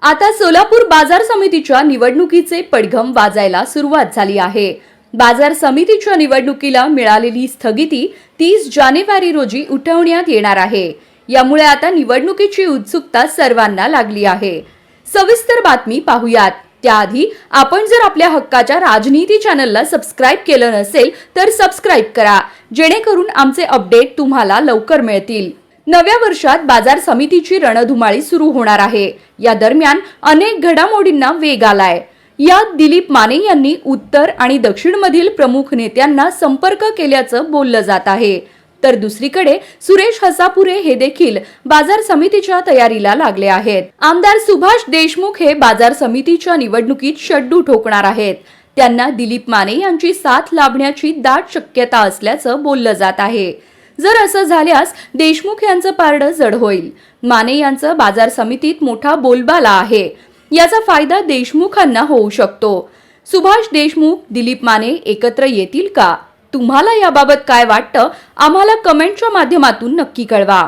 आता सोलापूर बाजार समितीच्या निवडणुकीचे पडघम वाजायला सुरुवात झाली आहे। बाजार समितीच्या निवडणुकीला मिळालेली स्थगिती 30 जानेवारी रोजी उठवण्यात येणार आहे। यामुळे आता निवडणुकीची उत्सुकता सर्वांना लागली आहे। सविस्तर बातमी पाहूयात। त्याआधी आपण जर आपल्या हक्काच्या राजनीती चॅनलला सबस्क्राइब केलं नसेल तर सबस्क्राइब करा, जेणेकरून आमचे अपडेट तुम्हाला लवकर मिळतील। नव्या वर्षात बाजार समितीची रणधुमाळी सुरू होणार आहे। या दरम्यान अनेक घडामोडींना वेग आलाय। यात दिलीप माने यांनी उत्तर आणि दक्षिण मधील प्रमुख नेत्यांना संपर्क केल्याचं बोललं जात आहे। तर दुसरीकडे सुरेश हसापुरे हे देखील बाजार समितीच्या तयारीला लागले आहेत। आमदार सुभाष देशमुख हे बाजार समितीच्या निवडणुकीत शड्डू ठोकणार आहेत। त्यांना दिलीप माने यांची साथ लाभण्याची दाट शक्यता असल्याचं बोललं जात आहे। जर असं झाल्यास देशमुख यांचं पारडं जड होईल। माने यांचं बाजार समितीत मोठा बोलबाला आहे। याचा फायदा देशमुखांना होऊ शकतो। सुभाष देशमुख, दिलीप माने एकत्र येतील का? तुम्हाला याबाबत काय वाटतं? आम्हाला कमेंटच्या माध्यमातून नक्की कळवा।